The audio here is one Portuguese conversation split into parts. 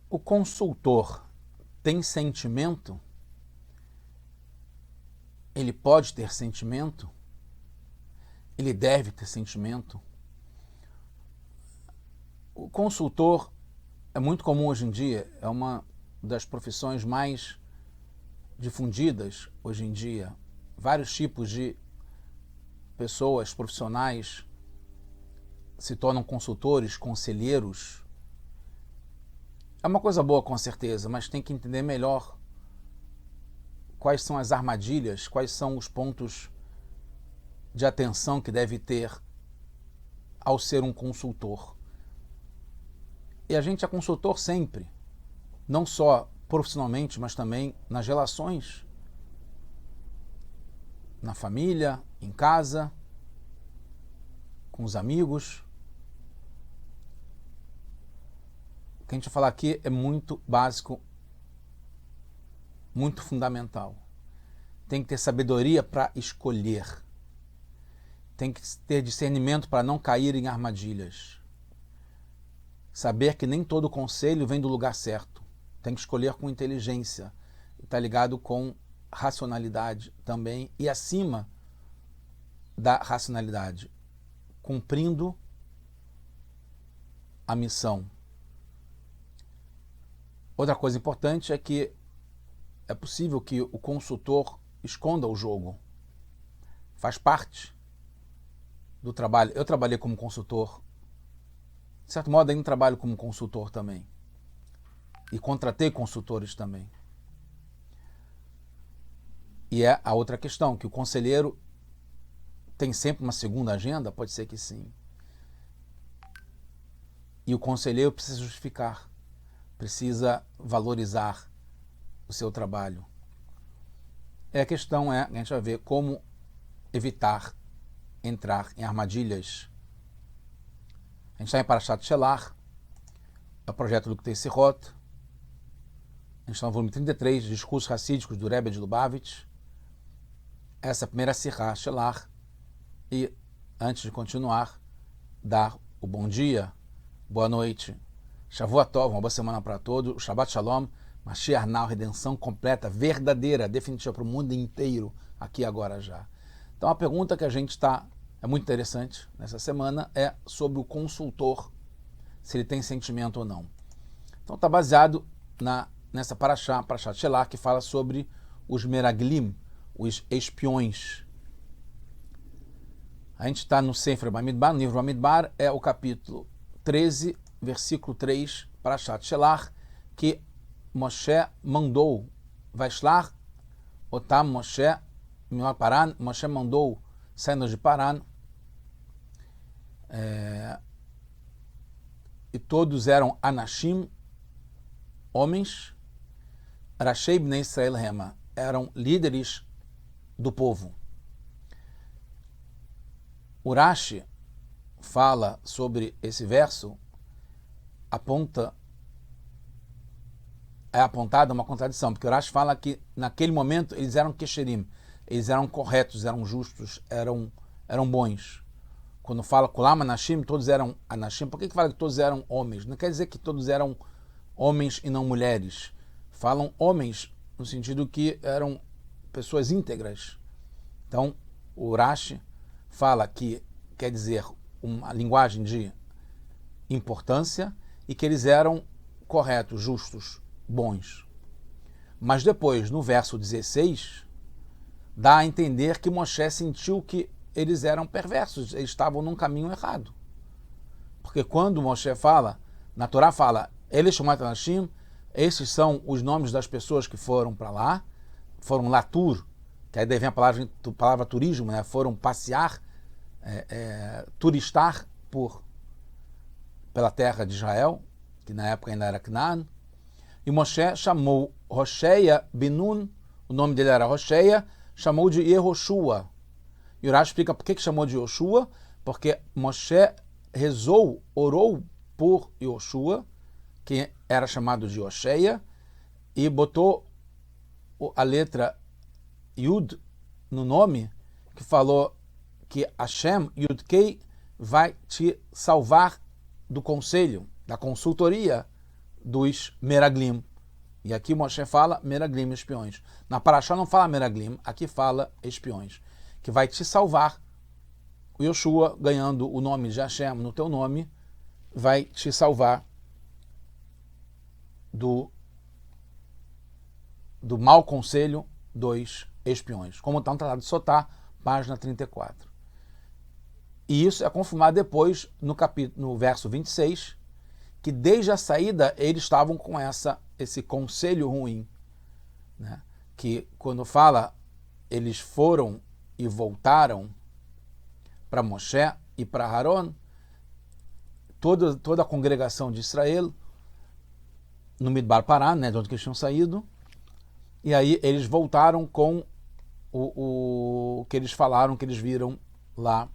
O consultor tem sentimento? Ele pode ter sentimento? Ele deve ter sentimento? O consultor é muito comum hoje em dia, é uma das profissões mais difundidas hoje em dia. Vários tipos de pessoas profissionais se tornam consultores, conselheiros. É uma coisa boa, com certeza, mas tem que entender melhor quais são as armadilhas, quais são os pontos de atenção que deve ter ao ser um consultor. E a gente é consultor sempre, não só profissionalmente, mas também nas relações, na família, em casa, com os amigos. O que a gente vai falar aqui é muito básico, muito fundamental. Tem que ter sabedoria para escolher. Tem que ter discernimento para não cair em armadilhas. Saber que nem todo conselho vem do lugar certo. Tem que escolher com inteligência. Está ligado com racionalidade também. E acima da racionalidade, cumprindo a missão. Outra coisa importante é que é possível que o consultor esconda o jogo. Faz parte do trabalho. Eu trabalhei como consultor. De certo modo, ainda trabalho como consultor também. E contratei consultores também. E é a outra questão, que o conselheiro tem sempre uma segunda agenda? Pode ser que sim. E o conselheiro precisa justificar, precisa valorizar o seu trabalho. A questão é, a gente vai ver como evitar entrar em armadilhas. A gente está em Parashat Shelach, é o projeto do Likkutei Sihot. A gente está no volume 33, Discursos Racídicos do Rebbe de Lubavitch. Essa é a primeira Sihá, Shelach. E, antes de continuar, dar o bom dia, boa noite, Shavuot Tov, uma boa semana para todos, Shabbat Shalom, Mashiach Now, redenção completa, verdadeira, definitiva para o mundo inteiro, aqui agora já. Então a pergunta que a gente é muito interessante nessa semana, é sobre o consultor, se ele tem sentimento ou não. Então está baseado nessa Parashat Shelach, que fala sobre os Meraglim, os espiões. A gente está no Sefer Bamidbar, no livro Bamidbar, é o capítulo 13, versículo 3, Parashat Shelach, que Moshe mandou, Vaishlach Otam Moshe Mior Paran, Moshe mandou saindo de Paran, e todos eram Anashim, homens, Rashei Bnei Israel Hema, eram líderes do povo. Urashi fala sobre esse verso, é apontada uma contradição, porque Urashi fala que naquele momento eles eram Kesherim, eles eram corretos, eram justos, eram bons. Quando fala Kulam Anashim, todos eram Anashim. Por que fala que todos eram homens? Não quer dizer que todos eram homens e não mulheres. Falam homens no sentido que eram pessoas íntegras. Então, o Urashi fala que quer dizer uma linguagem de importância e que eles eram corretos, justos, bons. Mas depois, no verso 16, dá a entender que Moshe sentiu que eles eram perversos, eles estavam num caminho errado. Porque quando Moshe fala, na Torá fala, eles Shumat Anashim, esses são os nomes das pessoas que foram para lá, foram latur, que aí daí vem a palavra turismo, né? Foram passear, turistar pela terra de Israel, que na época ainda era Canaan, e Moshe chamou Hosheia Binun, o nome dele era Hosheia, chamou de Yehoshua. E Urashi explica por que chamou de Yoshua, porque Moshe orou por Yoshua, que era chamado de Hosheia, e botou a letra Yud no nome, que falou que Hashem, Yudkei, vai te salvar do conselho, da consultoria dos Meraglim. E aqui Moshe fala Meraglim, espiões. Na Parashá não fala Meraglim, aqui fala espiões. Que vai te salvar. O Yoshua, ganhando o nome de Hashem no teu nome, vai te salvar do mau conselho dos espiões. Como está no Tratado de Sotá, página 34. E isso é confirmado depois no verso 26, que desde a saída eles estavam com esse conselho ruim. Né? Que quando fala, eles foram e voltaram para Moshe e para Aaron, toda a congregação de Israel, no Midbar Pará, né, de onde eles tinham saído, e aí eles voltaram com o que eles falaram, que eles viram lá,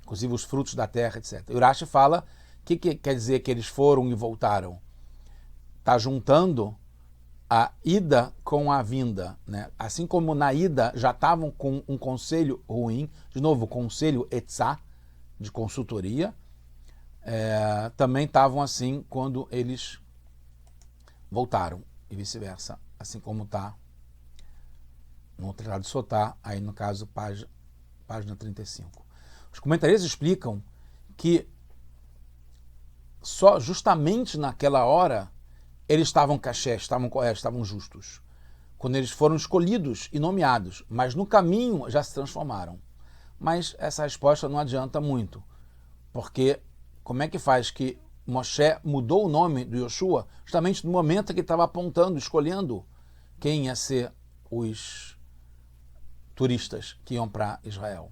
inclusive os frutos da terra, etc. E Urashi fala, o que quer dizer que eles foram e voltaram? Está juntando a ida com a vinda. Né? Assim como na ida já estavam com um conselho ruim, de novo, conselho etzá, de consultoria, também estavam assim quando eles voltaram, e vice-versa, assim como está no Tratado de Sotá, aí no caso, página 35. Os comentaristas explicam que só justamente naquela hora eles estavam cachés, estavam corretos, estavam justos. Quando eles foram escolhidos e nomeados, mas no caminho já se transformaram. Mas essa resposta não adianta muito, porque como é que faz que Moshe mudou o nome do Yoshua justamente no momento que ele estava apontando, escolhendo quem ia ser os turistas que iam para Israel?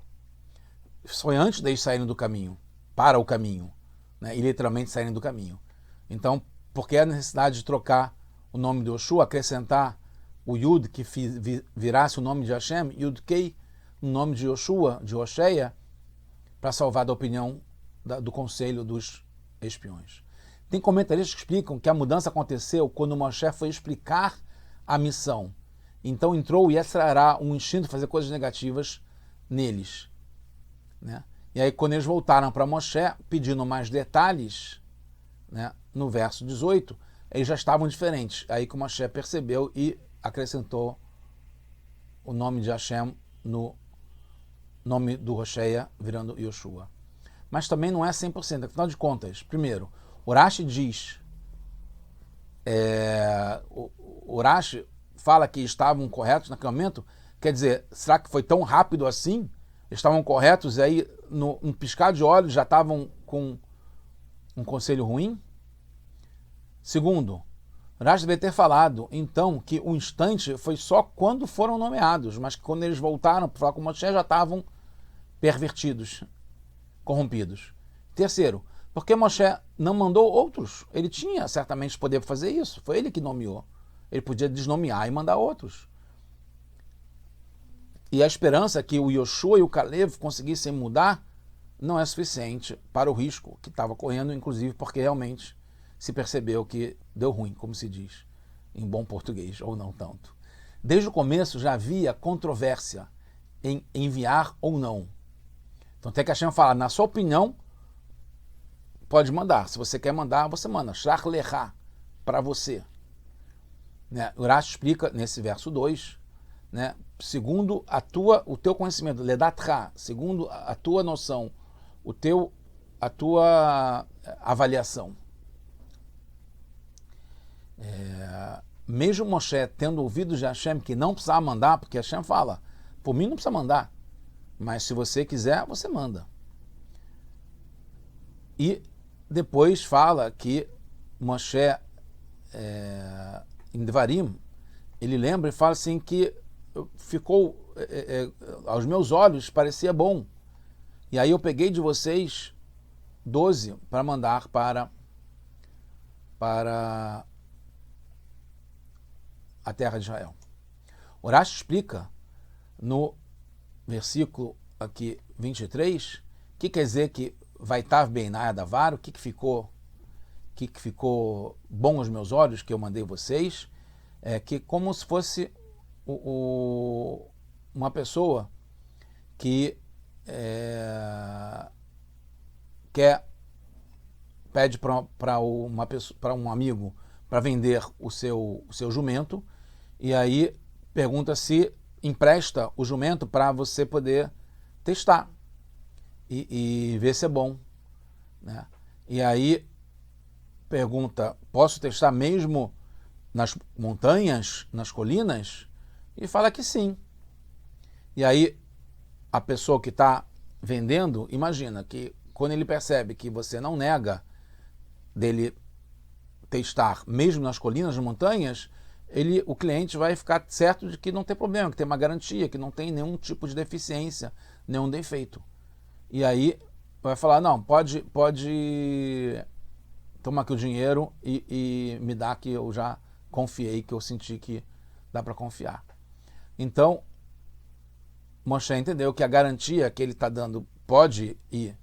Foi antes deles saírem do caminho, para o caminho, né? E literalmente saírem do caminho. Então, por que a necessidade de trocar o nome de Yoshua, acrescentar o Yud, que virasse o nome de Hashem, Yud Kei, no nome de Yoshua, de Hosheia, para salvar da opinião do conselho dos espiões? Tem comentaristas que explicam que a mudança aconteceu quando Moshe foi explicar a missão. Então entrou o Yetzer Hará, um instinto de fazer coisas negativas neles. Né? E aí quando eles voltaram para Moshe, pedindo mais detalhes, né, no verso 18, eles já estavam diferentes. Aí que o Moshe percebeu e acrescentou o nome de Hashem no nome do Hosheia, virando Yoshua. Mas também não é 100%. Afinal de contas, primeiro, Urashi diz, Urashi fala que estavam corretos naquele momento, quer dizer, será que foi tão rápido assim? Estavam corretos e aí, num piscar de olhos, já estavam com um conselho ruim? Segundo, Urashi deve ter falado, então, que o instante foi só quando foram nomeados, mas que quando eles voltaram para falar com Moshe já estavam pervertidos, corrompidos. Terceiro, porque Moshe não mandou outros? Ele tinha certamente poder fazer isso, foi ele que nomeou. Ele podia desnomear e mandar outros. E a esperança que o Yoshua e o Caleb conseguissem mudar não é suficiente para o risco que estava correndo, inclusive porque realmente se percebeu que deu ruim, como se diz em bom português, ou não tanto. Desde o começo já havia controvérsia em enviar ou não. Então tem que a Hashem falar, na sua opinião, pode mandar. Se você quer mandar, você manda. Shlach lecha, para você. Né? Urashi explica nesse verso 2, né? Segundo o teu conhecimento, ledatcha, segundo a tua noção, a tua avaliação. Mesmo Moshe tendo ouvido de Hashem que não precisava mandar, porque Hashem fala, por mim não precisa mandar, mas se você quiser, você manda. E depois fala que Moshe, em Devarim, ele lembra e fala assim que ficou, aos meus olhos, parecia bom. E aí eu peguei de vocês 12 para mandar para a terra de Israel. Urashi explica no versículo aqui 23, o que quer dizer que vai estar bem na Adavar, o que ficou bom aos meus olhos, que eu mandei vocês, que como se fosse uma pessoa que pede para um amigo para vender o seu jumento, e aí pergunta se empresta o jumento para você poder testar e ver se é bom, né? E aí pergunta, posso testar mesmo nas montanhas, nas colinas? E fala que sim. E aí a pessoa que está vendendo, imagina que quando ele percebe que você não nega dele testar mesmo nas colinas, nas montanhas, o cliente vai ficar certo de que não tem problema, que tem uma garantia, que não tem nenhum tipo de deficiência, nenhum defeito. E aí vai falar, não, pode tomar aqui o dinheiro e me dá, que eu já confiei, que eu senti que dá para confiar. Então, Moshe entendeu que a garantia que ele está dando pode ir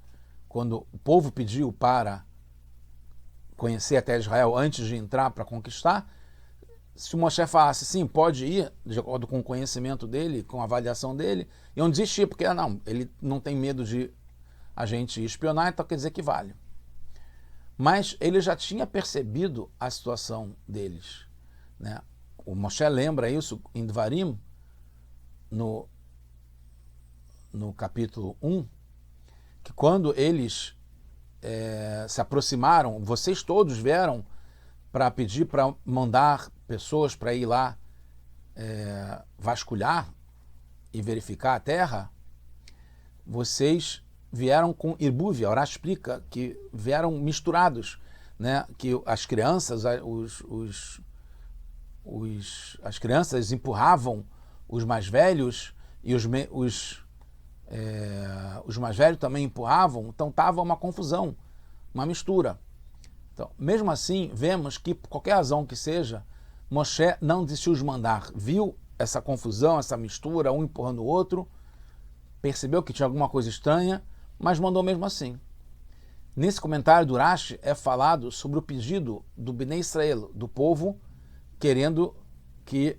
quando o povo pediu para conhecer a terra de Israel antes de entrar para conquistar. Se o Moshe falasse sim, pode ir, de acordo com o conhecimento dele, com a avaliação dele, iam desistir, porque não, ele não tem medo de a gente espionar, então quer dizer que vale. Mas ele já tinha percebido a situação deles, né? O Moshe lembra isso em Dvarim, no capítulo 1, que quando eles se aproximaram, vocês todos vieram para pedir para mandar pessoas para ir lá vasculhar e verificar a terra, vocês vieram com irbúvia. A Orá explica que vieram misturados, né? Que as crianças, as crianças empurravam os mais velhos e os mais velhos também empurravam, então estava uma confusão, uma mistura. Então, mesmo assim, vemos que, por qualquer razão que seja, Moshe não desistiu de mandar. Viu essa confusão, essa mistura, um empurrando o outro, percebeu que tinha alguma coisa estranha, mas mandou mesmo assim. Nesse comentário do Rashi é falado sobre o pedido do Bnei Israel, do povo, querendo que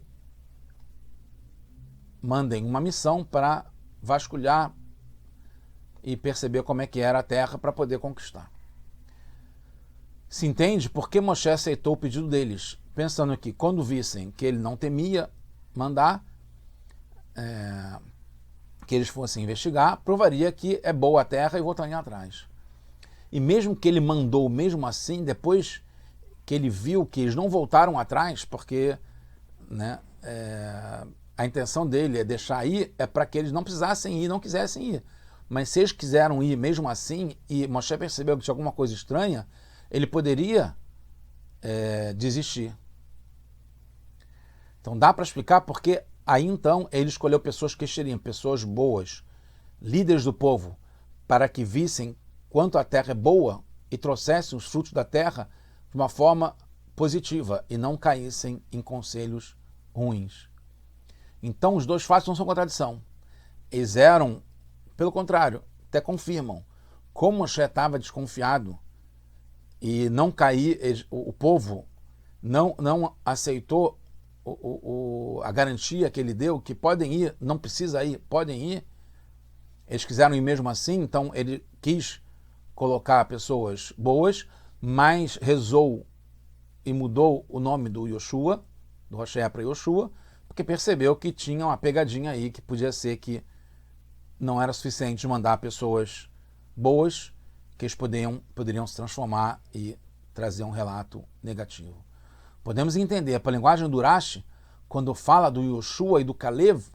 mandem uma missão para vasculhar e perceber como é que era a terra para poder conquistar. Se entende por que Moshe aceitou o pedido deles, pensando que quando vissem que ele não temia mandar, que eles fossem investigar, provaria que é boa a terra e voltariam atrás. E mesmo que ele mandou, mesmo assim, depois que ele viu que eles não voltaram atrás, porque, né, a intenção dele é deixar ir, é para que eles não precisassem ir, não quisessem ir. Mas se eles quiseram ir mesmo assim, e Moshe percebeu que tinha alguma coisa estranha, ele poderia desistir. Então dá para explicar porque aí então ele escolheu pessoas que seriam pessoas boas, líderes do povo, para que vissem quanto a terra é boa e trouxessem os frutos da terra de uma forma positiva e não caíssem em conselhos ruins. Então os dois fatos não são contradição. Eles eram, pelo contrário, até confirmam. Como Moshe estava desconfiado e não cair, o povo não aceitou a garantia que ele deu, que podem ir, não precisa ir, podem ir. Eles quiseram ir mesmo assim, então ele quis colocar pessoas boas, mas rezou e mudou o nome do Yoshua, do Hoshea para Yoshua, porque percebeu que tinha uma pegadinha aí, que podia ser que não era suficiente de mandar pessoas boas, que eles poderiam se transformar e trazer um relato negativo. Podemos entender, pela linguagem do Rashi, quando fala do Yoshua e do Kalev,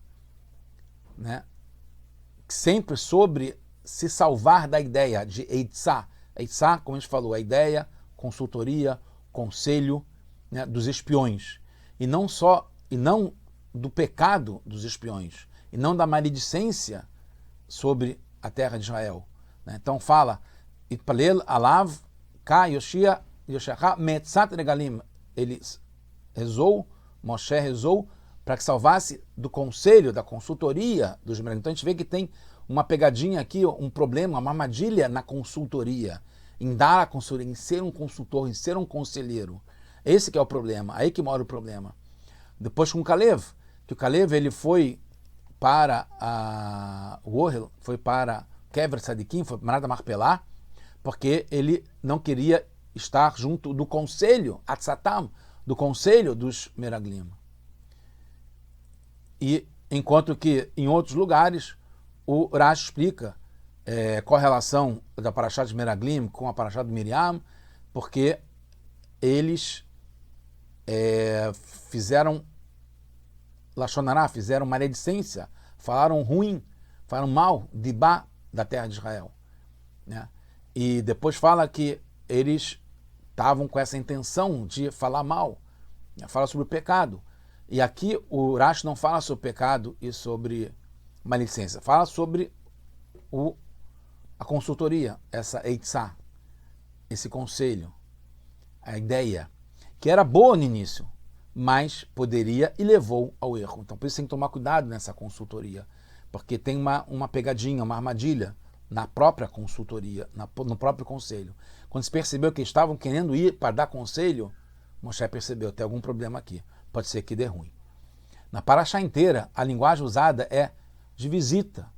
né, sempre sobre se salvar da ideia de Eitzá. Eitzá, como a gente falou, a ideia, consultoria, conselho, né, dos espiões. E não do pecado dos espiões, e não da maledicência sobre a terra de Israel. Né? Então fala, Itpalel alav ka yoshia yoshecha metzat regalim. Ele rezou, Moshe rezou, para que salvasse do conselho, da consultoria dos membros. Então a gente vê que tem uma pegadinha aqui, um problema, uma armadilha na consultoria, em dar a consultoria, em ser um consultor, em ser um conselheiro. Esse que é o problema, aí que mora o problema. Depois com o Kalev, que o Kalev ele foi para o Ohel, foi para Kever Tzadikim, foi para Marada Marpelá, porque ele não queria estar junto do conselho, Atzatam, do conselho dos Meraglim. E enquanto que em outros lugares o Rashi explica qual a relação da Parashá de Meraglim com a Parashá de Miriam, porque eles fizeram Lashon Hará, fizeram maledicência, falaram ruim, falaram mal, dibá da terra de Israel. Né? E depois fala que eles estavam com essa intenção de falar mal, né? Fala sobre o pecado. E aqui o Rashi não fala sobre pecado e sobre maledicência, fala sobre a consultoria, essa eitzá, esse conselho, a ideia, que era boa no início, mas poderia e levou ao erro. Então por isso tem que tomar cuidado nessa consultoria, porque tem uma pegadinha, uma armadilha na própria consultoria, no próprio conselho. Quando se percebeu que estavam querendo ir para dar conselho, Moshe percebeu, tem algum problema aqui, pode ser que dê ruim. Na Parashá inteira, a linguagem usada é de visita,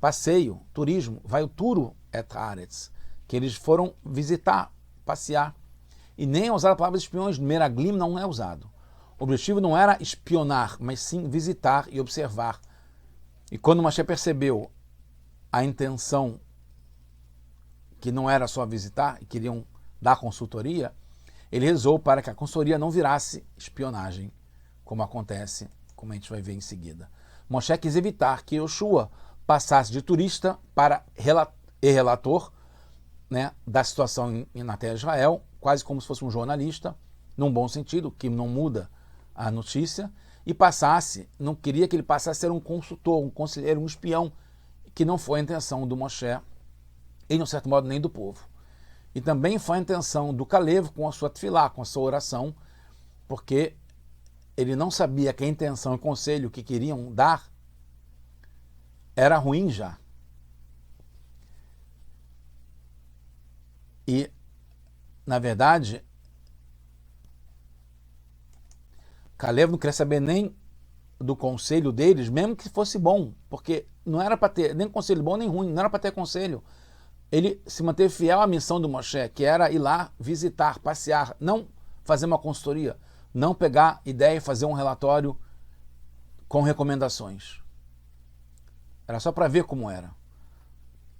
passeio, turismo, vai o turo et haaretz, que eles foram visitar, passear. E nem é usada a palavra espiões, meraglim não é usado. O objetivo não era espionar, mas sim visitar e observar. E quando Moshe percebeu a intenção que não era só visitar, e queriam dar consultoria, ele rezou para que a consultoria não virasse espionagem, como acontece, como a gente vai ver em seguida. Moshe quis evitar que Yoshua passasse de turista para relator, né, da situação na terra de Israel, quase como se fosse um jornalista, num bom sentido, que não muda a notícia, e passasse, não queria que ele passasse a ser um consultor, um conselheiro, um espião, que não foi a intenção do Moshe, e, de certo modo, nem do povo. E também foi a intenção do Calev com a sua tefilá, com a sua oração, porque ele não sabia que a intenção e o conselho que queriam dar era ruim já. E, na verdade, Calev não queria saber nem do conselho deles, mesmo que fosse bom, porque não era para ter nem conselho bom nem ruim, não era para ter conselho. Ele se manteve fiel à missão do Moshe, que era ir lá visitar, passear, não fazer uma consultoria, não pegar ideia e fazer um relatório com recomendações. Era só para ver como era.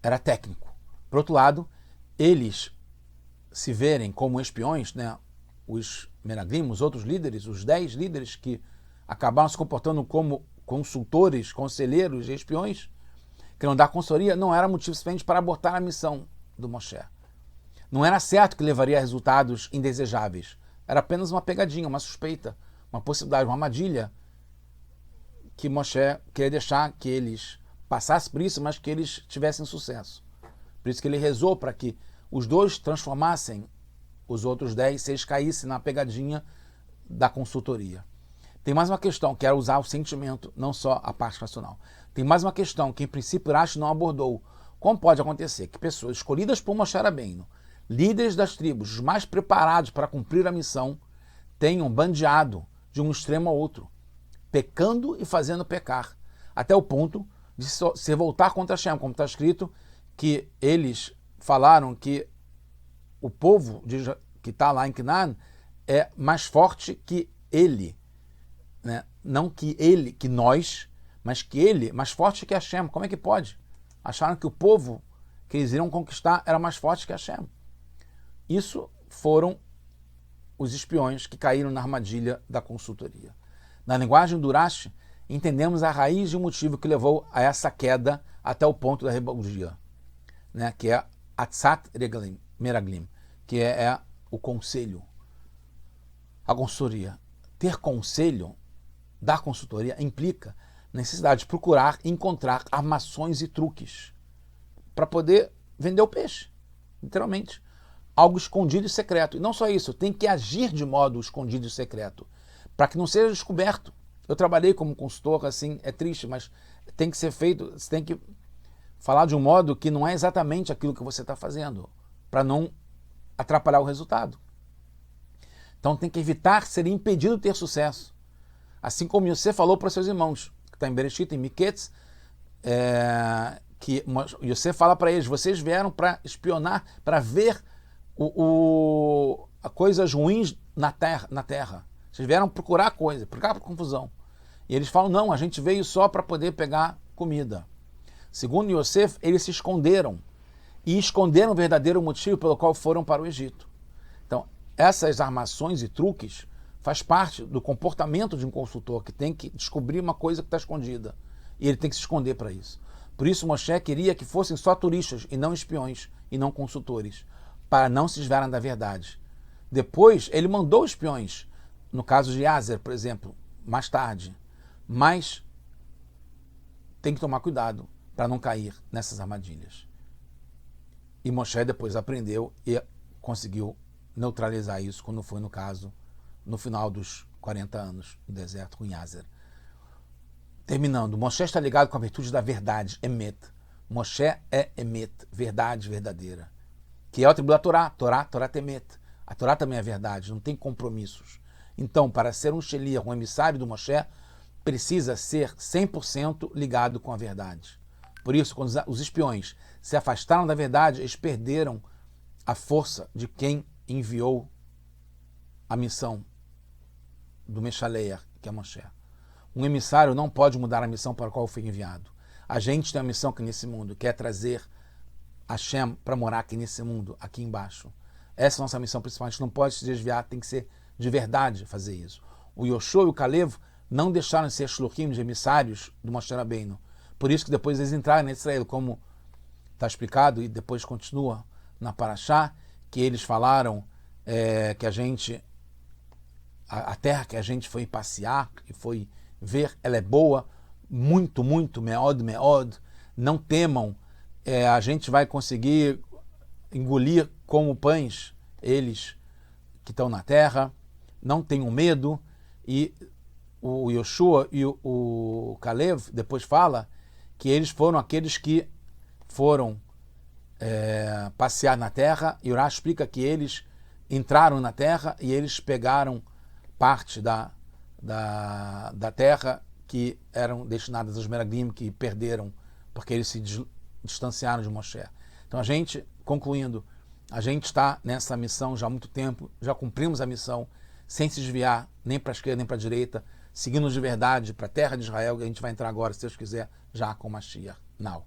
Era técnico. Por outro lado, eles se verem como espiões, né, os Meraglim, os outros líderes, os 10 líderes que acabaram se comportando como consultores, conselheiros e espiões, que não dar consultoria, não era motivo suficiente para abortar a missão do Moshe. Não era certo que levaria a resultados indesejáveis. Era apenas uma pegadinha, uma suspeita, uma possibilidade, uma armadilha que Moshe queria deixar que eles passassem por isso, mas que eles tivessem sucesso. Por isso que ele rezou para que os dois transformassem os outros 10, se eles caíssem na pegadinha da consultoria. Tem mais uma questão, que era usar o sentimento, não só a parte racional. Tem mais uma questão que, em princípio, Rashi não abordou. Como pode acontecer que pessoas escolhidas por Moshe Rabbeinu, líderes das tribos, os mais preparados para cumprir a missão, tenham bandeado de um extremo ao outro, pecando e fazendo pecar, até o ponto de se voltar contra Hashem, como está escrito, que eles falaram que o povo que está lá em Canaan é mais forte que ele, né? Não que ele, que nós, mas que ele, mais forte que Hashem. Como é que pode? Acharam que o povo que eles iriam conquistar era mais forte que Hashem. Isso foram os espiões que caíram na armadilha da consultoria. Na linguagem do Rashi, entendemos a raiz e o motivo que levou a essa queda até o ponto da rebeldia, né? Que é Atzat Meraglim, que é o conselho, a consultoria. Ter conselho da consultoria implica necessidade de procurar e encontrar armações e truques para poder vender o peixe, literalmente. Algo escondido e secreto. E não só isso, tem que agir de modo escondido e secreto, para que não seja descoberto. Eu trabalhei como consultor, assim, é triste, mas tem que ser feito, você tem que falar de um modo que não é exatamente aquilo que você está fazendo, para não atrapalhar o resultado. Então tem que evitar ser impedido de ter sucesso. Assim como Yosef falou para seus irmãos, que está em Bereshit, em Miketz, que Yosef fala para eles, vocês vieram para espionar, para ver coisas ruins na terra. Vocês vieram procurar coisa, procurar confusão. E eles falam, não, a gente veio só para poder pegar comida. Segundo Yosef, eles se esconderam. E esconderam o verdadeiro motivo pelo qual foram para o Egito. Então, essas armações e truques faz parte do comportamento de um consultor que tem que descobrir uma coisa que está escondida. E ele tem que se esconder para isso. Por isso, Moshe queria que fossem só turistas e não espiões e não consultores, para não se desviarem da verdade. Depois, ele mandou espiões, no caso de Yazer, por exemplo, mais tarde. Mas tem que tomar cuidado para não cair nessas armadilhas. E Moshe depois aprendeu e conseguiu neutralizar isso quando foi no caso, no final dos 40 anos no deserto com Yazer. Terminando, Moshe está ligado com a virtude da verdade, Emet. Moshe é Emet, verdade verdadeira. Que é o atributo da Torá, Torá Temet. A Torá também é verdade, não tem compromissos. Então, para ser um Sheliach, um emissário do Moshe, precisa ser 100% ligado com a verdade. Por isso, quando os espiões se afastaram da verdade, eles perderam a força de quem enviou a missão do Meshaleach, que é Moshe. Um emissário não pode mudar a missão para a qual foi enviado. A gente tem uma missão aqui nesse mundo, que é trazer Hashem para morar aqui nesse mundo, aqui embaixo. Essa é a nossa missão principal. A gente não pode se desviar, tem que ser de verdade fazer isso. O Yoshua e o Kalev não deixaram de ser shluchim, de emissários do Moshe Rabbeinu. Por isso que depois eles entraram em Israel, como está explicado, e depois continua na Parashá, que eles falaram que a terra que a gente foi passear, que foi ver, ela é boa, muito, muito, meod, meod, não temam, a gente vai conseguir engolir como pães eles que estão na terra, não tenham medo. E o Yoshua e o Kalev depois fala que eles foram aqueles que foram passear na terra, e Urá explica que eles entraram na terra e eles pegaram parte da terra que eram destinadas aos Meraglim, que perderam porque eles se distanciaram de Moshe. Então a gente, concluindo, a gente está nessa missão já há muito tempo, já cumprimos a missão sem se desviar nem para a esquerda nem para a direita, seguindo de verdade para a terra de Israel, que a gente vai entrar agora, se Deus quiser, já com Mashiach. Now.